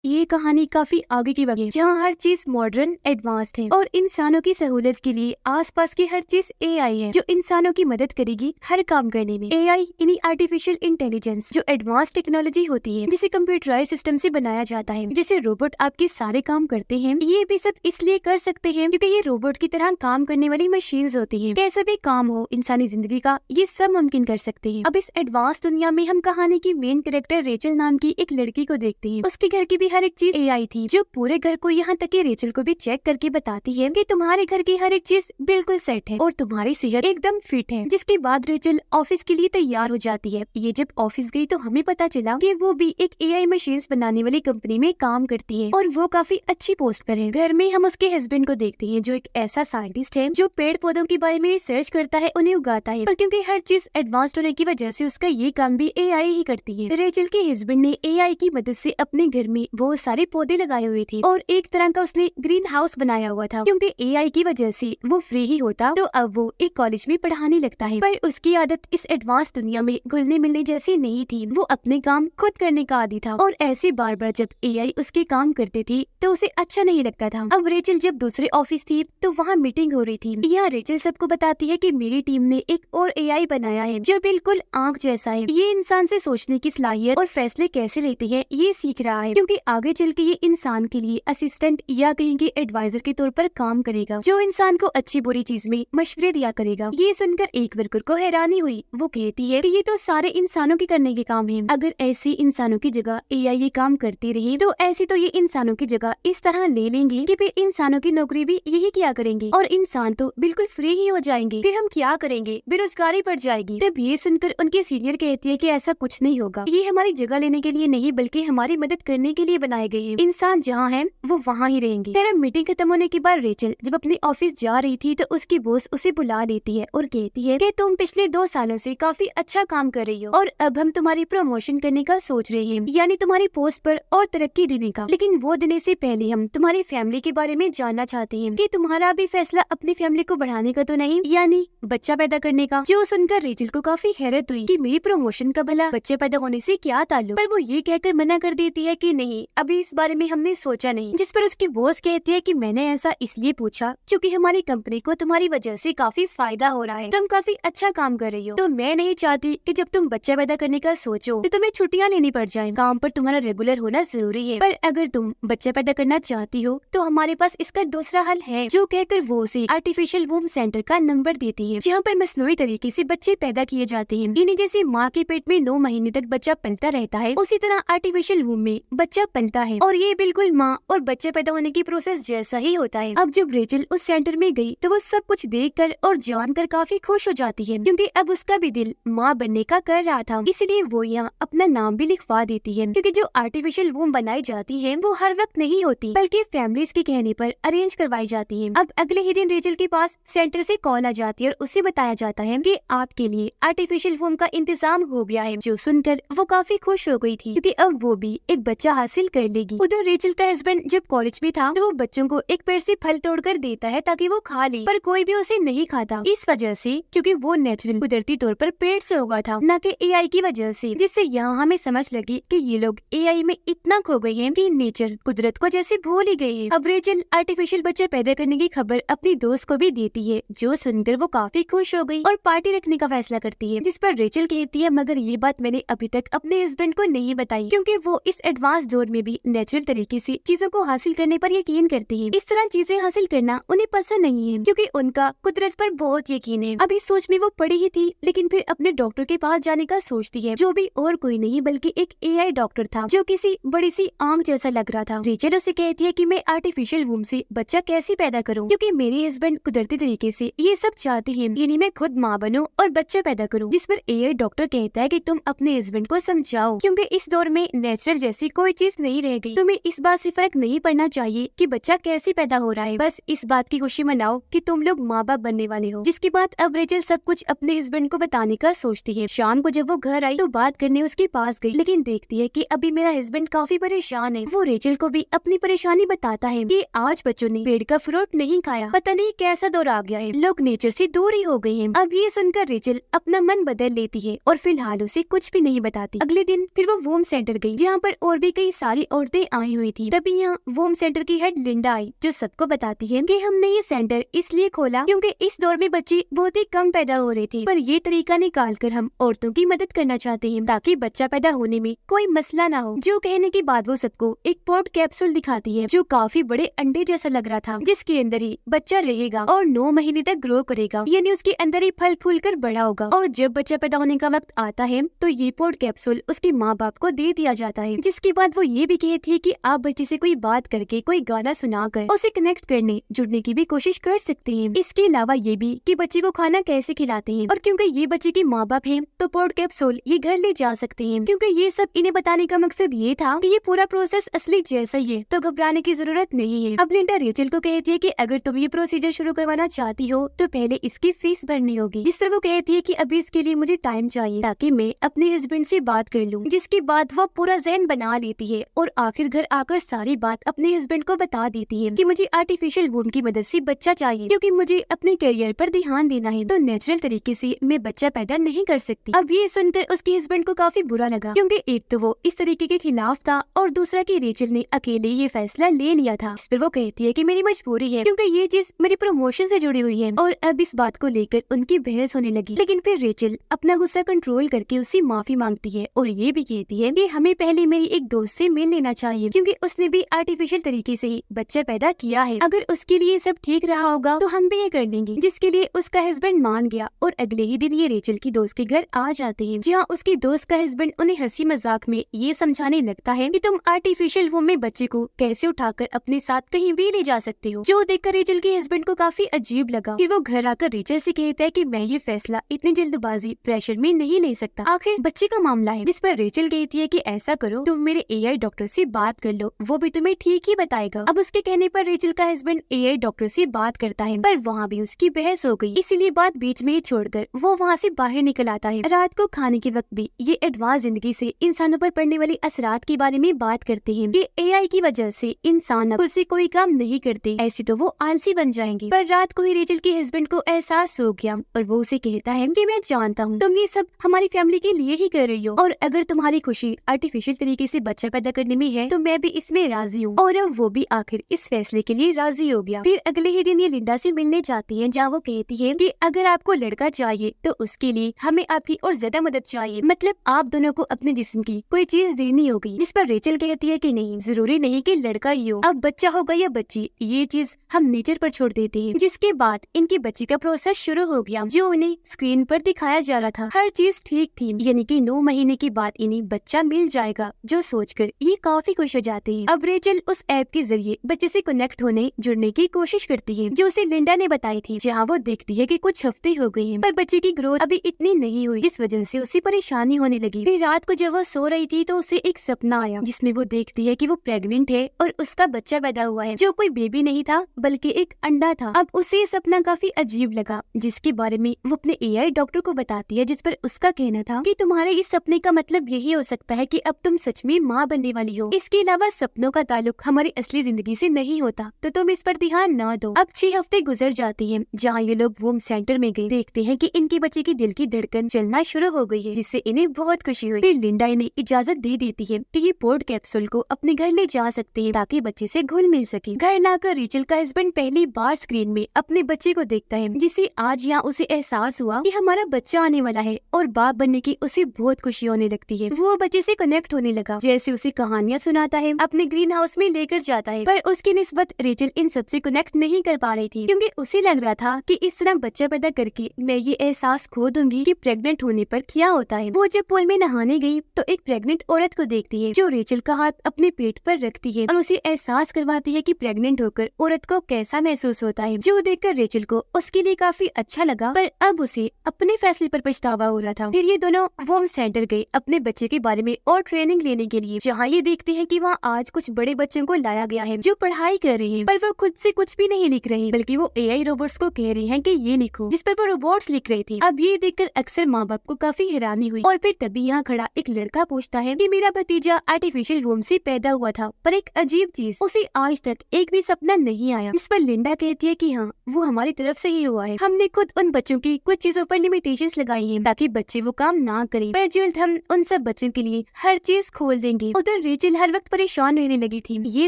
ये कहानी काफी आगे की वजह जहाँ हर चीज मॉडर्न एडवांस्ड है और इंसानों की सहूलियत के लिए आसपास की हर चीज एआई है जो इंसानों की मदद करेगी हर काम करने में। एआई यानी आर्टिफिशियल इंटेलिजेंस जो एडवांस टेक्नोलॉजी होती है जिसे कंप्यूटराइज सिस्टम से बनाया जाता है, जिसे रोबोट आपके सारे काम करते हैं। ये भी सब इसलिए कर सकते हैं क्योंकि ये रोबोट की तरह काम करने वाली मशीन्स होती है। कैसा भी काम हो इंसानी जिंदगी का, ये सब मुमकिन कर सकते हैं। अब इस एडवांस दुनिया में हम कहानी की मेन कैरेक्टर रेचल नाम की एक लड़की को देखते हैं। उसके घर की भी हर एक चीज एआई थी जो पूरे घर को, यहाँ तक कि रेचल को भी चेक करके बताती है कि तुम्हारे घर की हर एक चीज बिल्कुल सेट है और तुम्हारी सेहत एकदम फिट है। जिसके बाद रेचल ऑफिस के लिए तैयार हो जाती है। ये जब ऑफिस गई तो हमें पता चला कि वो भी एक एआई मशीन्स बनाने वाली कंपनी में काम करती है और वो काफी अच्छी पोस्ट पर है। घर में हम उसके हस्बैंड को देखते हैं जो एक ऐसा साइंटिस्ट है जो पेड़ पौधों के बारे में रिसर्च करता है, उन्हें उगाता है। पर क्योंकि हर चीज एडवांस्ड होने की वजह से उसका ये काम भी एआई ही करती है। रेचल के हस्बैंड ने एआई की मदद से अपने घर में बहुत सारे पौधे लगाए हुए थे और एक तरह का उसने ग्रीन हाउस बनाया हुआ था। क्योंकि एआई की वजह से वो फ्री ही होता तो अब वो एक कॉलेज में पढ़ाने लगता है। पर उसकी आदत इस एडवांस दुनिया में घुलने मिलने जैसी नहीं थी। वो अपने काम खुद करने का आदी था और ऐसे बार बार जब एआई उसके काम करते थे तो उसे अच्छा नहीं लगता था। अब रेचल जब दूसरे ऑफिस थी तो वहाँ मीटिंग हो रही थी। यहाँ रेचल सबको बताती है कि मेरी टीम ने एक और एआई बनाया है जो बिल्कुल आंख जैसा है। ये इंसान से सोचने की सलाहियत और फैसले कैसे लेते हैं ये सीख रहा है, क्योंकि आगे चल के ये इंसान के लिए असिस्टेंट या कहीं के एडवाइजर के तौर पर काम करेगा, जो इंसान को अच्छी बुरी चीज में मशवरे दिया करेगा। ये सुनकर एक वर्कर को हैरानी हुई। वो कहती है कि ये तो सारे इंसानों के करने के काम है। अगर ऐसे इंसानों की जगह एआई ये काम करती रही तो ऐसे तो ये इंसानों की जगह इस तरह ले लेंगे कि फिर इंसानों की नौकरी भी यही किया करेंगे और इंसान तो बिल्कुल फ्री ही हो जाएंगे। फिर हम क्या करेंगे, बेरोजगारी बढ़ जाएगी। तब ये सुनकर उनकी सीनियर कहती है कि ऐसा कुछ नहीं होगा, ये हमारी जगह लेने के लिए नहीं बल्कि हमारी मदद करने के लिए बनाए गए हैं। इंसान जहाँ है वो वहाँ ही रहेंगे। फिर मीटिंग खत्म होने के बाद रेचल जब अपने ऑफिस जा रही थी तो उसकी बॉस उसे बुला लेती है और कहती है कि तुम पिछले 2 सालों से काफी अच्छा काम कर रही हो और अब हम तुम्हारी प्रमोशन करने का सोच रहे हैं, यानी तुम्हारी पोस्ट पर और तरक्की देने का। लेकिन वो देने से पहले हम तुम्हारी फैमिली के बारे में जानना चाहते हैं कि तुम्हारा भी फैसला अपनी फैमिली को बढ़ाने का तो नहीं, यानी बच्चा पैदा करने का। जो सुनकर रेचल को काफी हैरत हुई कि मेरी प्रमोशन का भला बच्चे पैदा होने से क्या ताल्लुक। पर वो ये कहकर मना कर देती है कि नहीं, अभी इस बारे में हमने सोचा नहीं। जिस पर उसकी बॉस कहती है कि मैंने ऐसा इसलिए पूछा क्योंकि हमारी कंपनी को तुम्हारी वजह से काफी फायदा हो रहा है, तुम काफी अच्छा काम कर रही हो। तो मैं नहीं चाहती कि जब तुम बच्चा पैदा करने का सोचो तो तुम्हें छुट्टियां लेनी पड़ जाएं। काम पर तुम्हारा रेगुलर होना जरूरी है, पर अगर तुम बच्चा पैदा करना चाहती हो तो हमारे पास इसका दूसरा हल है। जो कहकर वो उसे आर्टिफिशियल वूम सेंटर का नंबर देती है, जहाँ पर मसनूई तरीके से बच्चे पैदा किए जाते हैं। इन्हें जैसे माँ के पेट में 9 महीने तक बच्चा पलता रहता है, उसी तरह आर्टिफिशियल वूम में बच्चा पलता है और ये बिल्कुल माँ और बच्चे पैदा होने की प्रोसेस जैसा ही होता है। अब जब रेचल उस सेंटर में गई तो वो सब कुछ देखकर और जानकर काफी खुश हो जाती है, क्योंकि अब उसका भी दिल माँ बनने का कर रहा था। इसलिए वो यहाँ अपना नाम भी लिखवा देती है, क्योंकि जो आर्टिफिशियल वूम बनाई जाती है वो हर वक्त नहीं होती बल्कि फैमिलीज के कहने पर अरेंज करवाई जाती है। अब अगले ही दिन रेचल के पास सेंटर से कॉल आ जाती है और उसे बताया जाता है कि आपके लिए आर्टिफिशियल वूम का इंतजाम हो गया है। जो सुनकर वो काफी खुश हो गई थी, क्योंकि अब वो भी एक बच्चा हासिल कर लेगी। उधर रेचल का हस्बैंड जब कॉलेज में था तो वो बच्चों को एक पेड़ से फल तोड़कर देता है ताकि वो खा ले, पर कोई भी उसे नहीं खाता। इस वजह से क्योंकि वो नेचुरल कुदरती तौर पर पेड़ से उगा था, न कि एआई की वजह से। जिससे यहाँ हमें समझ लगी कि ये लोग एआई में इतना खो गए हैं कि नेचर कुदरत को जैसे भूल ही गए हैं। अब रेचल आर्टिफिशियल बच्चे पैदा करने की खबर अपनी दोस्त को भी देती है, जो सुनकर वो काफी खुश हो गई और पार्टी रखने का फैसला करती है। जिस पर रेचल कहती है मगर ये बात मैंने अभी तक अपने हस्बैंड को नहीं बताई, क्योंकि वो इस एडवांस दौर में भी नेचुरल तरीके से चीजों को हासिल करने पर यकीन करते हैं। इस तरह चीजें हासिल करना उन्हें पसंद नहीं है, क्योंकि उनका कुदरत पर बहुत यकीन है। अब इस सोच में वो पड़ी ही थी, लेकिन फिर अपने डॉक्टर के पास जाने का सोचती है, जो भी और कोई नहीं बल्कि एक एआई डॉक्टर था जो किसी बड़ी सी आंख जैसा लग रहा था। रेचल उसे कहती है कि मैं आर्टिफिशियल वूम से बच्चा कैसे पैदा करूं, क्योंकि मेरे हस्बैंड कुदरती तरीके से ये सब चाहते हैं, यानी मैं खुद माँ बनूं और बच्चा पैदा करूं। जिस पर एआई डॉक्टर कहता है कि तुम अपने हस्बैंड को समझाओ, क्योंकि इस दौर में नेचुरल जैसी कोई चीज नहीं रह गई। तुम्हें इस बात से फर्क नहीं पड़ना चाहिए कि बच्चा कैसे पैदा हो रहा है, बस इस बात की खुशी मनाओ कि तुम लोग माँ बाप बनने वाले हो। जिसके बाद अब रेचल सब कुछ अपने हस्बैंड को बताने का सोचती है। शाम को जब वो घर आई तो बात करने उसके पास गई, लेकिन देखती है कि अभी मेरा हस्बैंड काफी परेशान है। वो रेचल को भी अपनी परेशानी बताता है कि आज बच्चों ने पेड़ का फ्रूट नहीं खाया, पता नहीं कैसा दौर आ गया है, लोग नेचर से दूर ही हो गए हैं। अब ये सुनकर रेचल अपना मन बदल लेती है और फिलहाल उसे कुछ भी नहीं बताती। अगले दिन फिर वो वूम सेंटर गई, जहाँ पर और भी कई सारी औरतें आई हुई थी। तभी यहाँ वोम सेंटर की हेड लिंडा आई, जो सबको बताती है कि हमने ये सेंटर इसलिए खोला क्योंकि इस दौर में बच्चे बहुत ही कम पैदा हो रहे थे, पर ये तरीका निकाल कर हम औरतों की मदद करना चाहते हैं ताकि बच्चा पैदा होने में कोई मसला ना हो। जो कहने के बाद वो सबको एक पोर्ट कैप्सूल दिखाती है जो काफी बड़े अंडे जैसा लग रहा था, जिसके अंदर ही बच्चा रहेगा और 9 महीने तक ग्रो करेगा, यानी उसके अंदर ही फल फूल कर बड़ा होगा। और जब बच्चा पैदा होने का वक्त आता है तो ये पोर्ट कैप्सूल उसके माँ बाप को दे दिया जाता है, जिसके बाद वो ये भी कहती है कि आप बच्चे से कोई बात करके, कोई गाना सुनाकर उसे कनेक्ट करने, जुड़ने की भी कोशिश कर सकते हैं। इसके अलावा ये भी कि बच्चे को खाना कैसे खिलाते हैं, और क्योंकि ये बच्चे के माँ बाप हैं तो पोर्ट कैप्सूल ये घर ले जा सकते हैं। क्योंकि ये सब इन्हें बताने का मकसद ये था कि ये पूरा प्रोसेस असली जैसा ही है, तो घबराने की जरूरत नहीं है। अब लिंडा रेचल को कहती है कि अगर तुम ये प्रोसीजर शुरू करवाना चाहती हो तो पहले इसकी फीस भरनी होगी, जिस पर वो कहती है कि अभी इसके लिए मुझे टाइम चाहिए ताकि मैं अपने हस्बैंड से बात कर लूं। जिसके बाद वो पूरा ज़हन बना लेती है और आखिर घर आकर सारी बात अपने हस्बैंड को बता देती है कि मुझे आर्टिफिशियल वूम की मदद से बच्चा चाहिए, क्योंकि मुझे अपने करियर पर ध्यान देना है, तो नेचुरल तरीके से मैं बच्चा पैदा नहीं कर सकती। अब ये सुनकर उसके हस्बैंड को काफी बुरा लगा, क्योंकि एक तो वो इस तरीके के खिलाफ था और दूसरा कि रेचल ने अकेले ये फैसला ले लिया था। इस पर वो कहती है कि मेरी मजबूरी है, क्योंकि ये चीज मेरी प्रमोशन से जुड़ी हुई है। और अब इस बात को लेकर उनकी बहस होने लगी, लेकिन फिर रेचल अपना गुस्सा कंट्रोल करके उससे माफी मांगती है और ये भी कहती है कि हमें पहले मेरी एक दोस्त से मिल लेना चाहिए, क्योंकि उसने भी आर्टिफिशियल तरीके से ही बच्चा पैदा किया है। अगर उसके लिए सब ठीक रहा होगा तो हम भी ये कर लेंगे। जिसके लिए उसका हस्बैंड मान गया और अगले ही दिन ये रेचल की दोस्त के घर आ जाते हैं, जहाँ उसकी दोस्त का हस्बैंड उन्हें हंसी मजाक में ये समझाने लगता है कि तुम आर्टिफिशियल वूम में बच्चे को कैसे उठाकर अपने साथ कहीं भी ले जा सकते हो। जो देखकर रेचल के हस्बैंड को काफी अजीब लगा। फिर वो घर आकर रेचल से कहता है कि मैं ये फैसला इतनी जल्दबाजी प्रेशर में नहीं ले सकता, आखिर बच्चे का मामला है। जिस पर रेचल कहती है कि ऐसा करो, तुम मेरे एआई डॉक्टर से बात कर लो, वो भी तुम्हें ठीक ही बताएगा। अब उसके कहने पर रेचल का हस्बैंड एआई डॉक्टर से बात करता है, पर वहाँ भी उसकी बहस हो गई, इसीलिए बात बीच में ही छोड़कर वो वहाँ से बाहर निकल आता है। रात को खाने के वक्त भी ये एडवांस जिंदगी से इंसानों पर पड़ने वाली असरात के बारे में बात करते हैं कि एआई की वजह से इंसान खुद से कोई काम नहीं करते, ऐसे तो वो आलसी बन जाएंगे। पर रात को ही रेचल के हस्बैंड को एहसास हो गया और वो उसे कहता है कि मैं जानता हूँ तुम ये सब हमारी फैमिली के लिए ही कर रही हो, और अगर तुम्हारी खुशी आर्टिफिशियल तरीके से बच्चा पैदा करने में है तो मैं भी इसमें राजी हूँ। और अब वो भी आखिर इस फैसले के लिए राजी हो गया। फिर अगले ही दिन ये लिंडा से मिलने जाती है, जहाँ वो कहती है कि अगर आपको लड़का चाहिए तो उसके लिए हमें आपकी और ज्यादा मदद चाहिए, मतलब आप दोनों को अपने जिस्म की कोई चीज देनी होगी। जिस पर रेचल कहती है कि नहीं, जरूरी नहीं कि लड़का ही हो, अब बच्चा होगा या बच्ची ये चीज हम नेचर पर छोड़ देते हैं। जिसके बाद इनके बच्चे का प्रोसेस शुरू हो गया, जो उन्हें स्क्रीन पर दिखाया जा रहा था। हर चीज ठीक थी, यानी कि 9 महीने के बाद इन्हें बच्चा मिल जाएगा, जो सोचकर ये काफी खुश हो जाते हैं। अब रेचल उस ऐप के जरिए बच्चे से कनेक्ट होने, जुड़ने की कोशिश करती है, जो उसे लिंडा ने बताई थी, जहाँ वो देखती है कि कुछ हफ्ते हो गए हैं पर बच्चे की ग्रोथ अभी इतनी नहीं हुई, जिस वजह से उसे परेशानी होने लगी। फिर रात को जब वो सो रही थी तो उसे एक सपना आया, जिसमें वो देखती है कि वो प्रेग्नेंट है और उसका बच्चा पैदा हुआ है, जो कोई बेबी नहीं था बल्कि एक अंडा था। अब उसे ये सपना काफी अजीब लगा, जिसके बारे में वो अपने एआई डॉक्टर को बताती है, जिस पर उसका कहना था कि तुम्हारे इस सपने का मतलब यही हो सकता है कि अब तुम सच में माँ बनने वाली हो। इसके अलावा सपनों का ताल्लुक हमारी असली जिंदगी से नहीं होता, तो तुम इस पर ध्यान न दो। अब 6 हफ्ते गुजर जाते हैं, जहाँ ये लोग वूम सेंटर में गए, देखते हैं कि इनके बच्चे की दिल की धड़कन चलना शुरू हो गई है, जिससे इन्हें बहुत खुशी हुई। फिर लिंडा इन्हें इजाजत दे देती है कि ये पोर्ट कैप्सूल को अपने घर ले जा सकते हैं ताकि बच्चे से घुल मिल सके। घर लाकर रेचल का हस्बैंड पहली बार स्क्रीन में अपने बच्चे को देखता है, जिसे आज यहाँ उसे एहसास हुआ कि हमारा बच्चा आने वाला है, और बाप बनने की उसे बहुत खुशी होने लगती है। वो बच्चे से कनेक्ट होने लगा, जैसे उसे कहानियाँ सुनाता है, अपने ग्रीन हाउस में लेकर जाता है। पर उसकी निस्बत रेचल इन सबसे कनेक्ट नहीं कर पा रही थी, क्योंकि उसे लग रहा था कि इस तरह बच्चा पैदा करके मैं ये एहसास खो दूंगी कि प्रेग्नेंट होने पर क्या होता है। वो जब पूल में नहाने गई तो एक प्रेग्नेंट औरत को देखती है, जो रेचल का हाथ अपने पेट पर रखती है और उसे एहसास करवाती है कि प्रेग्नेंट होकर औरत को कैसा महसूस होता है, जो देखकर रेचल को उसके लिए काफी अच्छा लगा। पर अब उसे अपने फैसले पर पछतावा हो रहा था। फिर ये दोनों वूम सेंटर गए अपने बच्चे के बारे में और ट्रेनिंग लेने के लिए, जहाँ ये देखते हैं कि वहाँ आज कुछ बड़े बच्चों को लाया गया है जो पढ़ाई कर रहे हैं, पर वो खुद से कुछ भी नहीं लिख रहे, बल्कि वो एआई रोबोट्स को कह रहे हैं कि ये लिखो, जिस पर वो रोबोट्स लिख रहे थे। अब ये देखकर अक्सर माँ बाप को काफी हैरानी हुई, और फिर तभी यहाँ खड़ा एक लड़का पूछता है कि मेरा भतीजा आर्टिफिशियल वूम से पैदा हुआ था, पर एक अजीब चीज, उसे आज तक एक भी सपना नहीं आया। इस पर लिंडा कहती है कि हाँ, वो हमारी तरफ से ही हुआ है, हमने खुद उन बच्चों की कुछ चीजों पर लिमिटेशंस लगाई हैं ताकि बच्चे वो काम ना करें, पर जल्द हम उन सब बच्चों के लिए हर चीज खोल देंगे। उधर पर रेचल हर वक्त परेशान रहने लगी थी, ये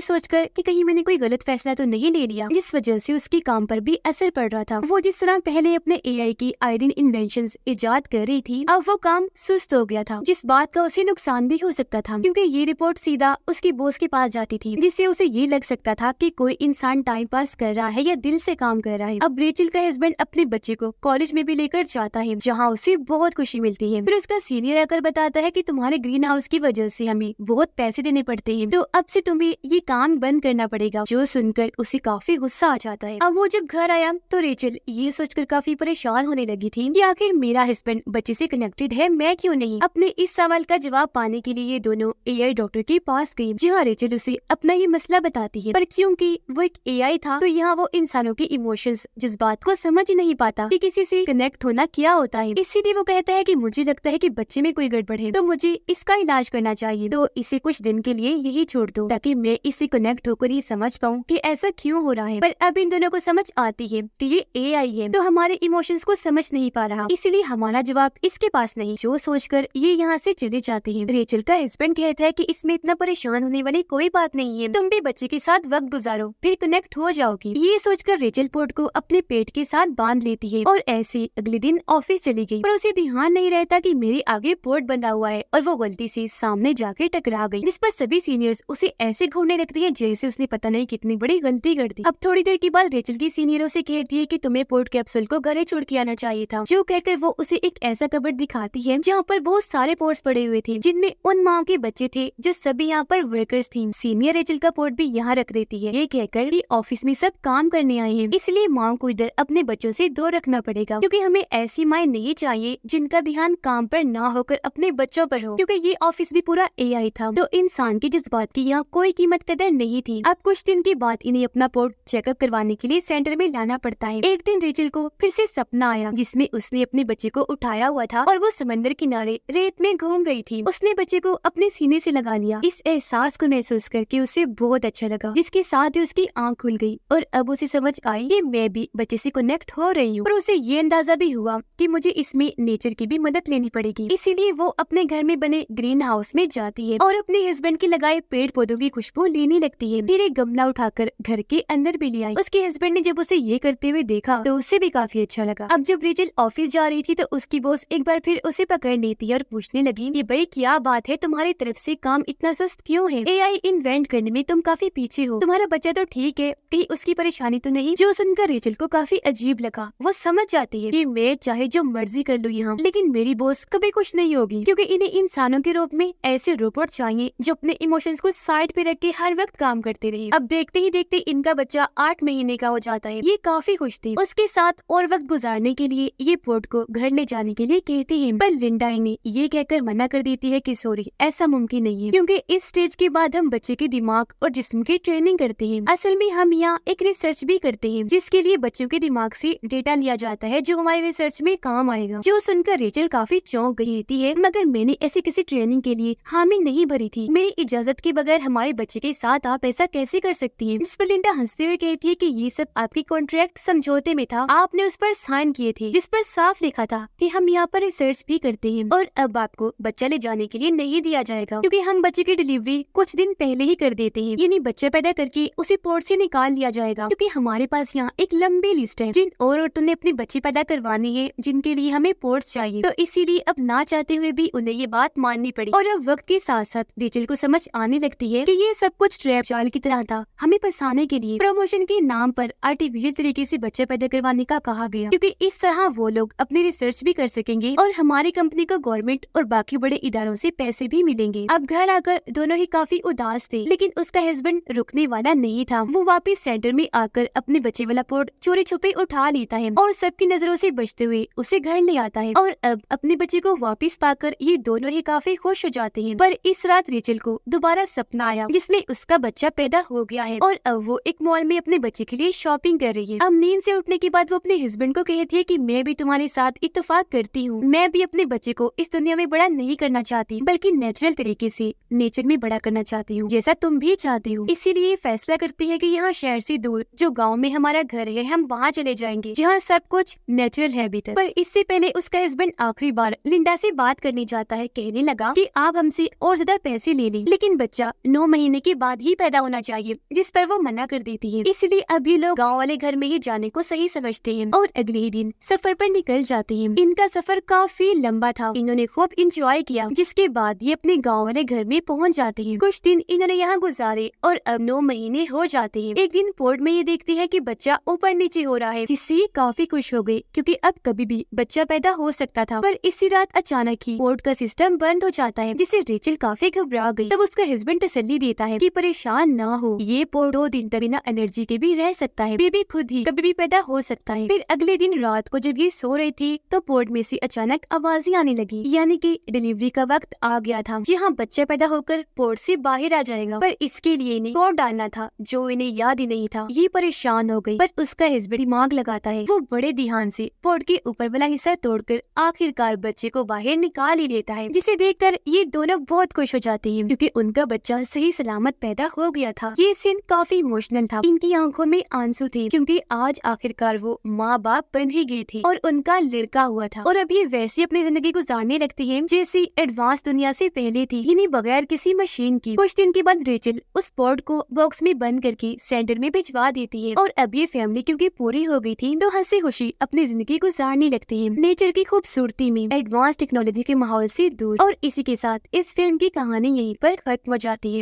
सोचकर कि कहीं मैंने कोई गलत फैसला तो नहीं ले लिया, जिस वजह से उसके काम पर भी असर पड़ रहा था। वो जिस तरह पहले अपने एआई की आयरन इन्वेंशंस इजाद कर रही थी, अब वो काम सुस्त हो गया था, जिस बात का उसे नुकसान भी हो सकता था, क्योंकि ये रिपोर्ट सीधा उसकी बॉस के पास जाती थी, जिससे उसे ये लग सकता था कि कोई इंसान टाइम पास कर रहा है या दिल से काम कर रहा है। अब रेचल का हस्बैंड अपने बच्चे को कॉलेज में भी लेकर जाता है, जहाँ उसे बहुत खुशी मिलती है। फिर उसका सीनियर आकर बताता है कि तुम्हारे ग्रीन हाउस की वजह से हमें बहुत पैसे देने पड़ते हैं, तो अब से तुम्हें ये काम बंद करना पड़ेगा, जो सुनकर उसे काफी गुस्सा आ जाता है। अब वो जब घर आया तो रेचल ये सोचकर काफी परेशान होने लगी थी कि आखिर मेरा हस्बैंड बच्चे से कनेक्टेड है, मैं क्यों नहीं। अपने इस सवाल का जवाब पाने के लिए ये दोनों एआई डॉक्टर के पास गई, जहाँ रेचल उसे अपना ये मसला बताती है, पर क्योंकि वो एक एआई था तो यहाँ वो इंसानों के इमोशंस, जज्बात को समझ नहीं पाता कि किसी से कनेक्ट होना क्या होता है। इसीलिए वो कहता है कि मुझे लगता है कि बच्चे में कोई गड़बड़ है, तो मुझे इसका इलाज करना चाहिए, तो इसे कुछ दिन के लिए यही छोड़ दो ताकि मैं इससे कनेक्ट होकर ये समझ पाऊँ कि ऐसा क्यों हो रहा है। पर अब इन दोनों को समझ आती है कि ये एआई है, तो हमारे इमोशंस को समझ नहीं पा रहा, इसलिए हमारा जवाब इसके पास नहीं, जो सोचकर ये यहाँ से चले जाते हैं। रेचल का हस्बैंड कहता है कि इसमें इतना परेशान होने वाली कोई बात नहीं है, तुम भी बच्चे के साथ वक्त गुजारो, फिर कनेक्ट हो जाओगी। ये सोचकर रेचल पोर्ट को अपने पेट के साथ बांध लेती है और ऐसे अगले दिन ऑफिस चली गई, पर उसे ध्यान नहीं रहता कि मेरे आगे पोर्ट बंधा हुआ है और वो गलती से सामने जाके टकरा गई, जिस पर सभी सीनियर्स उसे ऐसे घूरने लगते हैं जैसे उसने पता नहीं कितनी बड़ी गलती कर दी। अब थोड़ी देर के बाद रेचल की सीनियरों से कहती है कि तुम्हें पोर्ट कैप्सूल को घरे छोड़ के आना चाहिए था, जो कहकर वो उसे एक ऐसा कबर्ड दिखाती है जहाँ पर बहुत सारे पोर्ट्स पड़े हुए थे, जिनमें उन माँ के बच्चे थे जो सभी यहाँ पर वर्कर्स थी। सीनियर रेचल का पोर्ट भी यहाँ रख देती है, ये कहकर कि ऑफिस में सब काम करने आए हैं, इसलिए माँ को इधर अपने बच्चों से दूर रखना पड़ेगा, क्योंकि हमें ऐसी माँ नहीं चाहिए जिनका ध्यान काम पर ना होकर अपने बच्चों पर हो, क्योंकि ये ऑफिस भी पूरा एआई था, तो इंसान के जज्बात की यहाँ कोई कीमत कदर नहीं थी। अब कुछ दिन के बाद इन्हें अपना पोर्ट चेकअप करवाने के लिए सेंटर में लाना पड़ता है। एक दिन रेचल को फिर से सपना आया, जिसमें उसने अपने बच्चे को उठाया हुआ था और वो समंदर किनारे रेत में घूम रही थी। उसने बच्चे को अपने सीने से लगा लिया। इस एहसास को महसूस करके उसे बहुत अच्छा लगा, जिसके साथ ही उसकी आंख खुल गई और अब उसे समझ आई कि मैं भी बच्चे से कनेक्ट हो रही हूँ। पर उसे ये अंदाजा भी हुआ कि मुझे इसमें नेचर की भी मदद लेनी पड़ेगी, इसीलिए वो अपने घर में बने ग्रीन हाउस में जाती है और अपने हस्बैंड के लगाए पेड़ पौधों की खुशबू लेने लगती है। फिर एक गमला उठाकर घर के अंदर भी ले आई। उसके हस्बैंड ने जब उसे ये करते हुए देखा तो उसे भी काफी अच्छा लगा। अब जब रेचल ऑफिस जा रही थी तो उसकी बॉस एक बार फिर उसे पकड़ लेती है और पूछने लगी कि भाई क्या बात है, तुम्हारी तरफ से काम इतना सुस्त क्यों है? एआई इन्वेंट करने में तुम काफी पीछे हो, तुम्हारा बच्चा तो ठीक है, कहीं उसकी परेशानी तो नहीं? जो सुनकर रेचल को काफी अजीब लगा। वो समझ जाती है कि मैं चाहे जो मर्जी कर लूँ यहाँ, लेकिन मेरी बॉस कभी खुश नहीं होगी, क्योंकि इन्हें इंसानों के रूप में ऐसे रोबोट चाहिए जो अपने इमोशंस को साइड पे रख के हर वक्त काम करते रहे। अब देखते ही देखते इनका बच्चा 8 महीने का हो जाता है। ये काफी खुश थी। उसके साथ और वक्त गुजारने के लिए ये पोर्ट को घर ले जाने के लिए कहते हैं, पर लिंडा इन्हें ये कहकर मना कर देती है कि सॉरी, ऐसा मुमकिन नहीं है, क्योंकि इस स्टेज के बाद हम बच्चे के दिमाग और जिस्म की ट्रेनिंग करते हैं। असल में हम यहाँ एक रिसर्च भी करते हैं, जिसके लिए बच्चों के दिमाग से डेटा लिया जाता है जो हमारे रिसर्च में काम आएगा। जो सुनकर रेचल काफी चौंक गई रहती है, मगर मैंने ऐसी किसी ट्रेनिंग के लिए हामी नहीं भरी थी, मेरी इजाजत के बगैर हमारे बच्चे के साथ आप ऐसा कैसे कर सकती हैं? इस पर लिंडा हंसते हुए कहती है कि ये सब आपकी कॉन्ट्रैक्ट समझौते में था, आपने उस पर साइन किए थे, जिस पर साफ लिखा था कि हम यहाँ पर रिसर्च भी करते हैं और अब आपको बच्चा ले जाने के लिए नहीं दिया जाएगा, क्योंकि हम बच्चे की डिलीवरी कुछ दिन पहले ही कर देते हैं, यानी बच्चा पैदा करके उसे पोर्ट से निकाल लिया जाएगा, क्योंकि हमारे पास यहाँ एक लंबी लिस्ट है जिन और औरतों ने अपने बच्चे पैदा करवानी है जिनके लिए हमें पोर्ट्स चाहिए, तो इसीलिए अब ना चाहते हुए भी उन्हें ये बात माननी पड़ी। और अब वक्त के साथ साथ रेचल को समझ आने लगती है कि ये सब कुछ ट्रैप जाल की तरह था, हमें फंसाने के लिए प्रमोशन के नाम पर आर्टिफिशियल तरीके से बच्चा पैदा करवाने का कहा गया, क्योंकि इस तरह वो लोग अपनी रिसर्च भी कर सकेंगे और हमारी कंपनी को गवर्नमेंट और बाकी बड़े इदारों से पैसे भी मिलेंगे। अब घर आकर दोनों ही काफी उदास थे, लेकिन उसका हस्बैंड रुकने वाला नहीं था। वो वापस सेंटर में आकर अपने बच्चे वाला पोर्ट चोरी छुपे उठा लेता है और सबकी नजरों से बचते हुए उसे घर ले आता है। और अब अपने बच्चे को वापस पाकर ये दोनों ही काफी खुश हो जाते हैं। पर इस रात रेचल को दोबारा सपना आया जिसमें उसका बच्चा पैदा हो गया है और अब वो एक मॉल में अपने बच्चे के लिए शॉपिंग कर रही है। अब नींद से उठने के बाद वो अपने हस्बैंड को कहती है कि मैं भी तुम्हारे साथ इत्तेफाक करती हूँ, मैं भी अपने बच्चे को इस दुनिया में बड़ा नहीं करना चाहती, बल्कि नेचुरल तरीके से नेचर में बड़ा करना चाहती हूँ, जैसा तुम भी चाहती हो। इसीलिए फैसला करती है कि यहाँ शहर से दूर जो गाँव में हमारा घर है हम वहाँ चले जाएंगे, जहाँ सब कुछ नेचुरल है अभी तक। पर इससे पहले उसका हस्बैंड आखिरी बार लिंडा से बात करने जाता है। कहने लगा कि आप हमसे और ज्यादा पैसे पैसे ले ली, लेकिन बच्चा 9 महीने के बाद ही पैदा होना चाहिए, जिस पर वो मना कर देती है। इसलिए अब ये लोग गाँव वाले घर में ही जाने को सही समझते हैं और अगले ही दिन सफर पर निकल जाते हैं। इनका सफर काफी लंबा था, इन्होंने खूब इंजॉय किया, जिसके बाद ये अपने गाँव वाले घर में पहुँच जाते हैं। कुछ दिन इन्होंने यहाँ गुजारे और अब 9 महीने हो जाते हैं। एक दिन पोर्ट में ये देखते हैं कि बच्चा ऊपर नीचे हो रहा है, जिससे ये काफी खुश हो गई, क्योंकि अब कभी भी बच्चा पैदा हो सकता था। पर इसी रात अचानक ही पोर्ट का सिस्टम बंद हो जाता है, जिससे रेचल काफी घबरा गई। तब उसका हस्बैंड तसल्ली देता है कि परेशान ना हो, ये पोर्ट 2 दिन तक बिना एनर्जी के भी रह सकता है, बेबी खुद ही कभी भी पैदा हो सकता है। फिर अगले दिन रात को जब ये सो रही थी तो पोर्ट में से अचानक आवाजें आने लगी, यानी कि डिलीवरी का वक्त आ गया था, जहाँ बच्चा पैदा होकर पोर्ट से बाहर आ जाएगा। पर इसके लिए इन्हें कोड डालना था, जो इन्हें याद ही नहीं था। ये परेशान हो गई, पर उसका हस्बैंड दिमाग लगाता है। वो बड़े ध्यान से पोर्ट के ऊपर वाला हिस्सा तोड़कर आखिरकार बच्चे को बाहर निकाल ही लेता है, जिसे देखकर ये दोनों बहुत खुश हो जाते हैं, क्योंकि उनका बच्चा सही सलामत पैदा हो गया था। ये सीन काफी इमोशनल था, इनकी आंखों में आंसू थे, क्योंकि आज आखिरकार वो माँ बाप बन ही गए थे और उनका लड़का हुआ था। और अभी वैसे अपनी जिंदगी गुजारने लगती है जैसी एडवांस दुनिया से पहले थी, यानी बगैर किसी मशीन की। कुछ दिन के बाद रेचल उस पोर्ट को बॉक्स में बंद करके सेंटर में भिजवा देती है, और अब ये फैमिली क्योंकि पूरी हो गई थी तो हंसी खुशी अपनी जिंदगी गुजारने लगते हैं, नेचर की खूबसूरती में, एडवांस टेक्नोलॉजी के माहौल से दूर। और इसी के साथ इस फिल्म की कहानी यहीं पर खत्म हो जाती है।